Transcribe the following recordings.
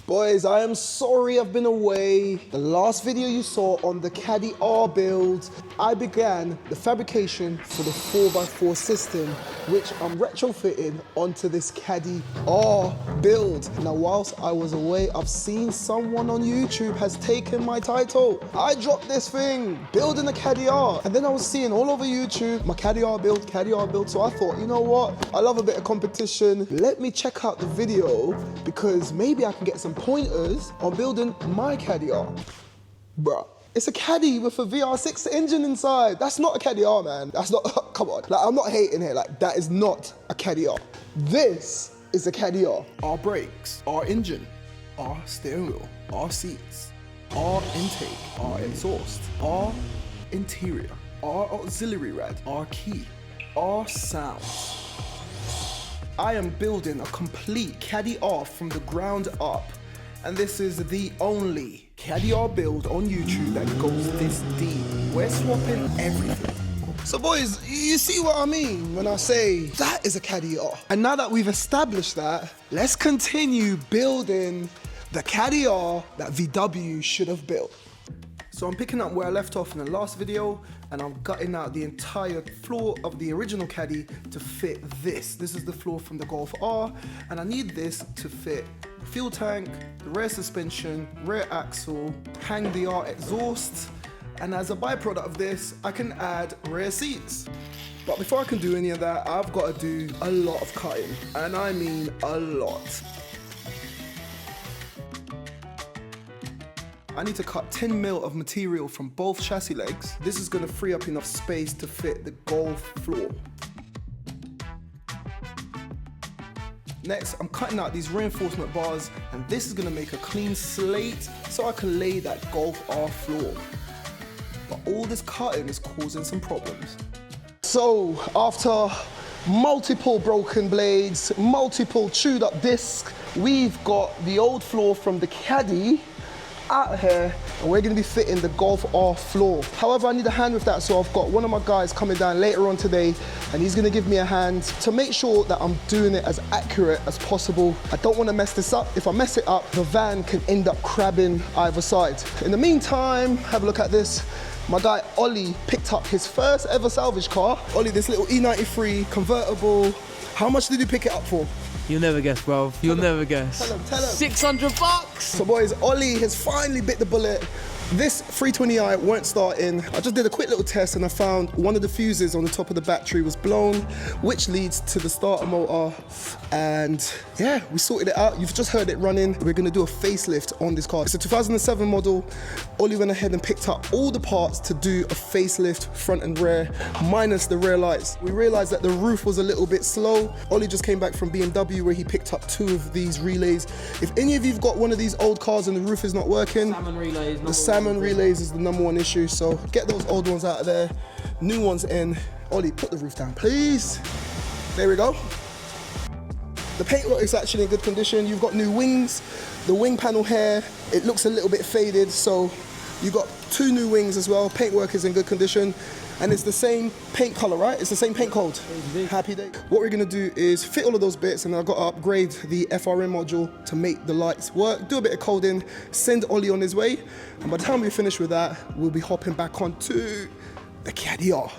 Boys, I am sorry I've been away. The last video you saw on the Caddy R build, I began the fabrication for the 4x4 system, which I'm retrofitting onto this Caddy R build. Now, whilst I was away, I've seen someone on YouTube has taken my title. I dropped this thing, building a Caddy R, and then I was seeing all over YouTube, my Caddy R build, so I thought, you know what? I love a bit of competition. Let me check out the video, because maybe I can get some pointers on building my Caddy R. Bruh, it's a Caddy with a VR6 engine inside. That's not a Caddy R, man. That's not, come on. Like, I'm not hating here. Like, that is not a Caddy R. This is a Caddy R. Our brakes, our engine, our steering wheel, our seats, our intake, our exhaust, our interior, our auxiliary rad, our key, our sounds. I am building a complete Caddy R from the ground up. And this is the only Caddy R build on YouTube that goes this deep. We're swapping everything. So boys, you see what I mean when I say that is a Caddy R. And now that we've established that, let's continue building the Caddy R that VW should have built. So I'm picking up where I left off in the last video, and I'm gutting out the entire floor of the original Caddy to fit this. This is the floor from the Golf R, and I need this to fit the fuel tank, the rear suspension, rear axle, hang the R exhaust, and as a byproduct of this, I can add rear seats. But before I can do any of that, I've got to do a lot of cutting, and I mean a lot. I need to cut 10 mil of material from both chassis legs. This is gonna free up enough space to fit the Golf floor. Next, I'm cutting out these reinforcement bars, and this is gonna make a clean slate so I can lay that Golf R floor. But all this cutting is causing some problems. So, after multiple broken blades, multiple chewed up discs, we've got the old floor from the Caddy out here, and we're going to be fitting the Golf R floor. However, I need a hand with that, so I've got one of my guys coming down later on today, and he's going to give me a hand to make sure that I'm doing it as accurate as possible. I don't want to mess this up. If I mess it up, the van can end up crabbing either side. In the meantime, have a look at this. My guy Ollie picked up his first ever salvage car. Ollie, this little E93 convertible. How much did you pick it up for? You'll never guess, bro. You'll never guess. Tell him. 600 bucks! So boys, Ollie has finally bit the bullet. This 320i weren't starting. I just did a quick little test and I found one of the fuses on the top of the battery was blown, which leads to the starter motor. And yeah, we sorted it out. You've just heard it running. We're gonna do a facelift on this car. It's a 2007 model. Ollie went ahead and picked up all the parts to do a facelift front and rear, minus the rear lights. We realized that the roof was a little bit slow. Ollie just came back from BMW where he picked up 2 of these relays. If any of you've got one of these old cars and the roof is not working, salmon relays is the #1 issue, so get those old ones out of there, new ones in. Ollie, put the roof down, please. There we go. The paintwork is actually in good condition. You've got new wings. The wing panel here, it looks a little bit faded, so you've got 2 new wings as well. Paintwork is in good condition. And it's the same paint color, right? It's the same paint code. Happy day. What we're gonna do is fit all of those bits, and I've got to upgrade the FRM module to make the lights work, do a bit of coding, send Ollie on his way, and by the time we finish with that, we'll be hopping back onto the Caddy R.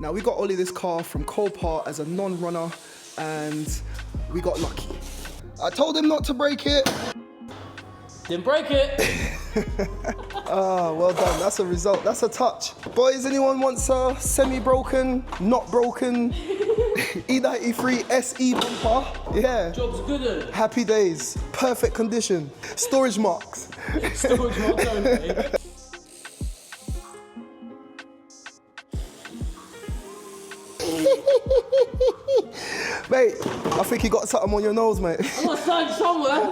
Now, we got Ollie this car from Copart as a non-runner, and we got lucky. I told him not to break it. Didn't break it. Ah, well done. That's a result. That's a touch. Boys, anyone wants a semi-broken, not broken E93 SE bumper? Yeah. Job's good. Happy days. Perfect condition. Storage marks. Storage marks only. Mate, I think you got something on your nose, mate. I got something somewhere.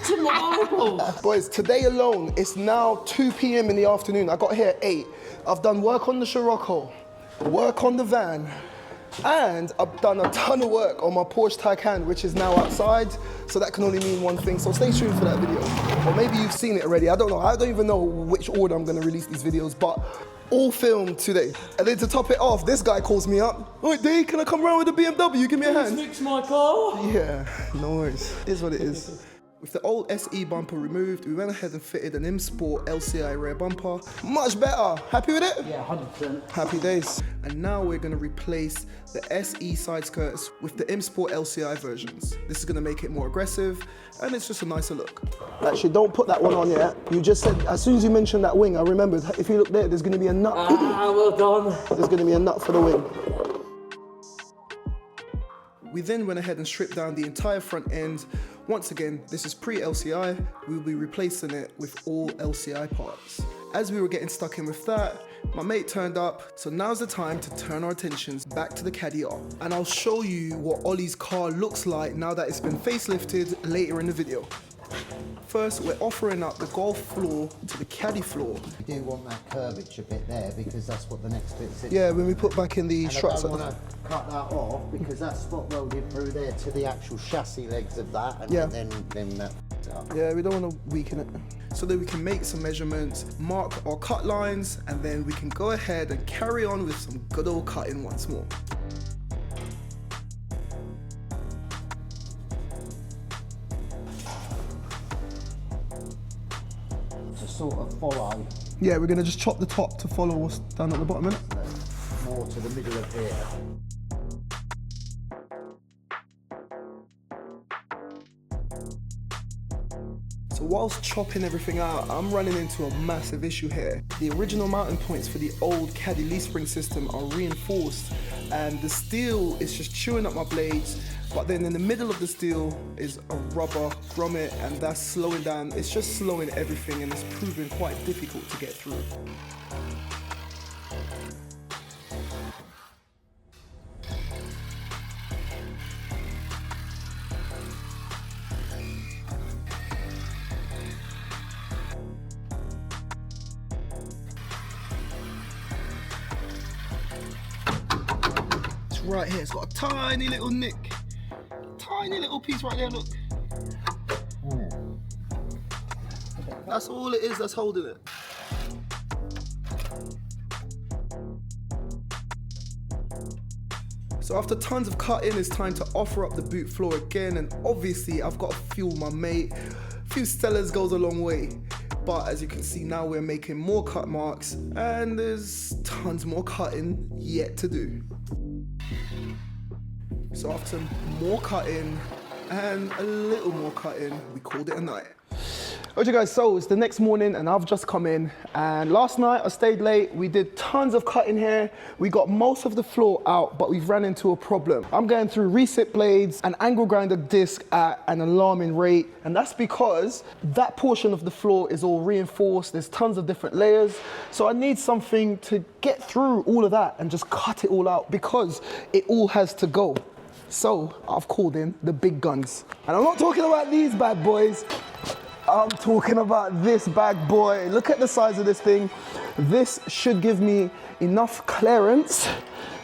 To my eyeballs. Boys, today alone, it's now 2 p.m. in the afternoon. I got here at 8. I've done work on the Scirocco, work on the van, and I've done a ton of work on my Porsche Taycan, which is now outside. So that can only mean one thing. So stay tuned for that video. Or maybe you've seen it already. I don't know. I don't even know which order I'm gonna release these videos, but all filmed today. And then to top it off, this guy calls me up. Wait, D, can I come around with the BMW? Give me a hand. Fix my car. Yeah, no worries. It is what it is. With the old SE bumper removed, we went ahead and fitted an M Sport LCI rear bumper. Much better. Happy with it? Yeah, 100%. Happy days. And now we're gonna replace the SE side skirts with the M Sport LCI versions. This is gonna make it more aggressive and it's just a nicer look. Actually, don't put that one on yet. You just said, as soon as you mentioned that wing, I remembered, if you look there, there's gonna be a nut. Ah, well done. There's gonna be a nut for the wing. We then went ahead and stripped down the entire front end. Once again, this is pre-LCI. We'll be replacing it with all LCI parts. As we were getting stuck in with that, my mate turned up, so now's the time to turn our attentions back to the Caddy R. And I'll show you what Ollie's car looks like now that it's been facelifted later in the video. First, we're offering up the Golf floor to the Caddy floor. You do want that curvature bit there because that's what the next bit sits. Yeah, when we put back in the struts. I don't want to cut that off because that's spot welded through there to the actual chassis legs of that, and Yeah. then that up. Yeah, we don't want to weaken it. So that we can make some measurements, mark our cut lines, and then we can go ahead and carry on with some good old cutting once more. To sort of follow Yeah, we're gonna just chop the top to follow what's down at the bottom, innit? more to the middle of here. So whilst chopping everything out, I'm running into a massive issue here. The original mounting points for the old Caddy leaf spring system are reinforced and the steel is just chewing up my blades, but then in the middle of the steel is a rubber grommet and that's slowing down. It's just slowing everything and it's proving quite difficult to get through. Right here, it's got a tiny little nick. Tiny little piece right there, look. That's all it is that's holding it. So after tons of cutting, it's time to offer up the boot floor again, and obviously I've got to fuel my mate. A few stellars goes a long way. But as you can see now, we're making more cut marks and there's tons more cutting yet to do. So after more cutting and a little more cutting, we called it a night. Okay guys, so it's the next morning and I've just come in, and last night I stayed late. We did tons of cutting here. We got most of the floor out, but we've ran into a problem. I'm going through reset blades and angle grinder disc at an alarming rate, and that's because that portion of the floor is all reinforced. There's tons of different layers. So I need something to get through all of that and just cut it all out because it all has to go. So I've called in the big guns. And I'm not talking about these bad boys. I'm talking about this bad boy. Look at the size of this thing. This should give me enough clearance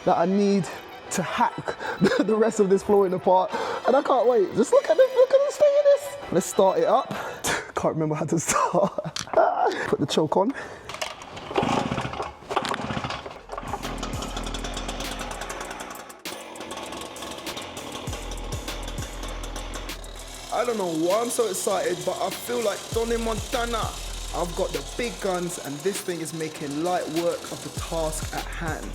that I need to hack the rest of this flooring apart. And I can't wait. Just look at the state of this. Let's start it up. Can't remember how to start. Put the choke on. I don't know why I'm so excited, but I feel like Tony Montana. I've got the big guns and this thing is making light work of the task at hand.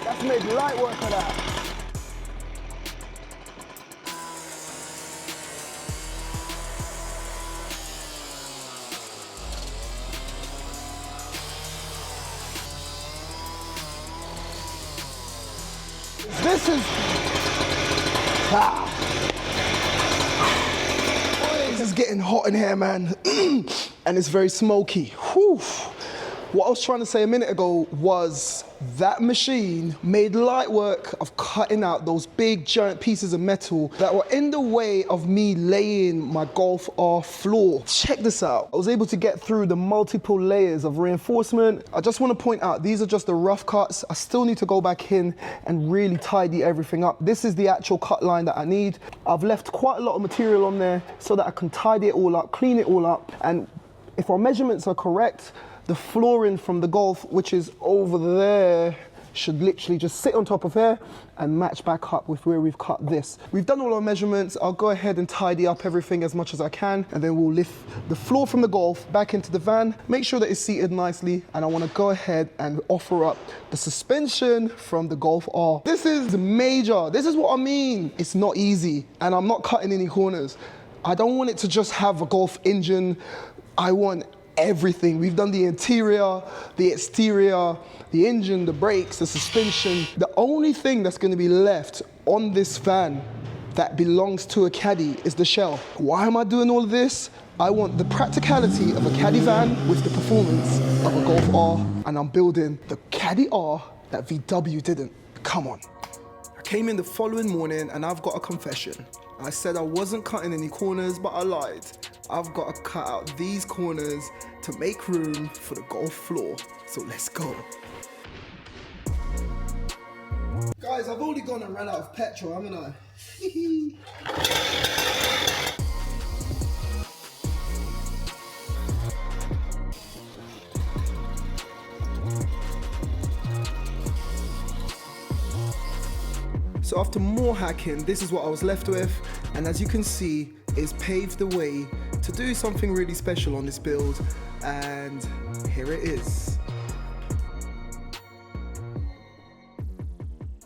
Let's make light work of that. This is... Boy, this is getting hot in here, man. And it's very smoky. Whew. What I was trying to say a minute ago was that machine made light work of cutting out those big giant pieces of metal that were in the way of me laying my Golf R floor. Check this out. I was able to get through the multiple layers of reinforcement. I just want to point out, these are just the rough cuts. I still need to go back in and really tidy everything up. This is the actual cut line that I need. I've left quite a lot of material on there so that I can tidy it all up, clean it all up, and if our measurements are correct, the flooring from the Golf, which is over there, should literally just sit on top of here and match back up with where we've cut this. We've done all our measurements. I'll go ahead and tidy up everything as much as I can, and then we'll lift the floor from the Golf back into the van, make sure that it's seated nicely, and I want to go ahead and offer up the suspension from the Golf R. This is major. This is what I mean. It's not easy, and I'm not cutting any corners. I don't want it to just have a Golf engine. I want everything. We've done the interior, the exterior, the engine, the brakes, the suspension. The only thing that's going to be left on this van that belongs to a Caddy is the shell. Why am I doing all of this? I want the practicality of a Caddy van with the performance of a Golf R, and I'm building the Caddy R that VW didn't. Come on. I came in the following morning and I've got a confession. I said I wasn't cutting any corners, but I lied. I've got to cut out these corners to make room for the Golf floor. So let's go. Guys, I've only gone and ran out of petrol, haven't I? So after more hacking, this is what I was left with, and as you can see, it's paved the way to do something really special on this build, and here it is.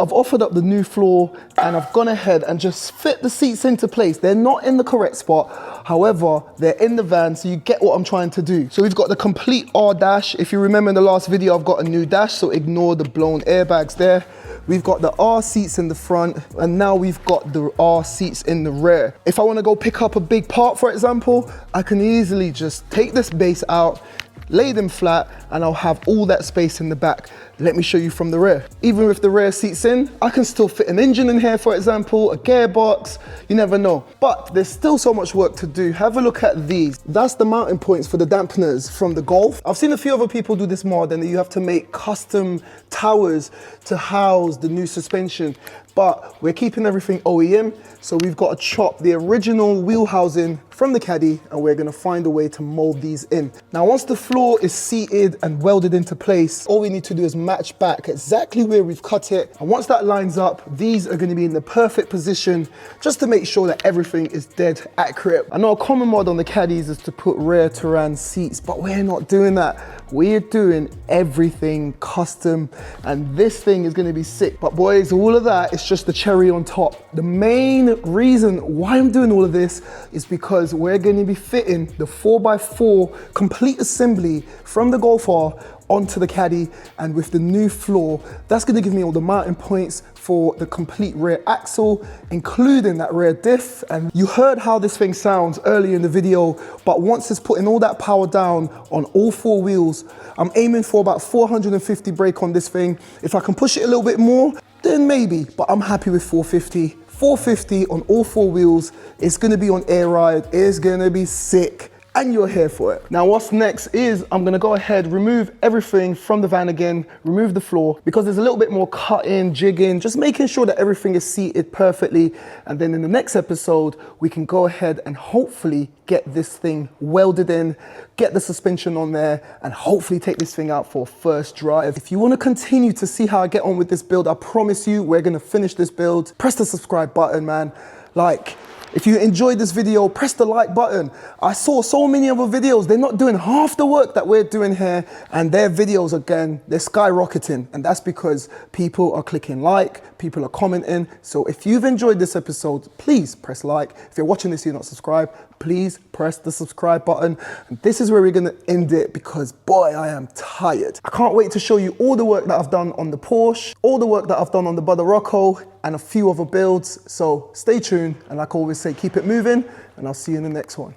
I've offered up the new floor and I've gone ahead and just fit the seats into place. They're not in the correct spot. However, they're in the van, so you get what I'm trying to do. So we've got the complete R dash. If you remember in the last video, I've got a new dash, so ignore the blown airbags there. We've got the R seats in the front, and now we've got the R seats in the rear. If I want to go pick up a big part, for example, I can easily just take this base out, lay them flat, and I'll have all that space in the back. Let me show you from the rear. Even with the rear seats in, I can still fit an engine in here, for example, a gearbox, you never know. But there's still so much work to do. Have a look at these. That's the mounting points for the dampeners from the Golf. I've seen a few other people do this mod, and you have to make custom towers to house the new suspension. But we're keeping everything OEM, so we've got to chop the original wheel housing from the Caddy, and we're gonna find a way to mold these in. Now, once the floor is seated and welded into place, all we need to do is match back exactly where we've cut it. And once that lines up, these are gonna be in the perfect position just to make sure that everything is dead accurate. I know a common mod on the Caddies is to put rear Terran seats, but we're not doing that. We're doing everything custom, and this thing is gonna be sick. But boys, all of that is just the cherry on top. The main reason why I'm doing all of this is because we're going to be fitting the 4x4 complete assembly from the Golf R onto the Caddy, and with the new floor, that's going to give me all the mounting points for the complete rear axle, including that rear diff. And you heard how this thing sounds earlier in the video, but once it's putting all that power down on all four wheels, I'm aiming for about 450 brake on this thing. If I can push it a little bit more, then maybe, but I'm happy with 450. 450 on all four wheels. It's gonna be on air ride. It's gonna be sick, and you're here for it. Now, what's next is I'm gonna go ahead, remove everything from the van again, remove the floor, because there's a little bit more cutting, jigging, just making sure that everything is seated perfectly. And then in the next episode, we can go ahead and hopefully get this thing welded in, get the suspension on there, and hopefully take this thing out for first drive. If you want to continue to see how I get on with this build, I promise you we're going to finish this build. Press the subscribe button, man. Like, if you enjoyed this video, press the like button. I saw so many other videos, they're not doing half the work that we're doing here, and their videos, again, they're skyrocketing, and that's because people are clicking like, people are commenting. So if you've enjoyed this episode, please press like. If you're watching this, you're not subscribed, please press the subscribe button. And this is where we're gonna end it, because boy, I am tired. I can't wait to show you all the work that I've done on the Porsche, all the work that I've done on the Bada Rocco, and a few other builds. So stay tuned, and like I always say, keep it moving, and I'll see you in the next one.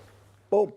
Boom.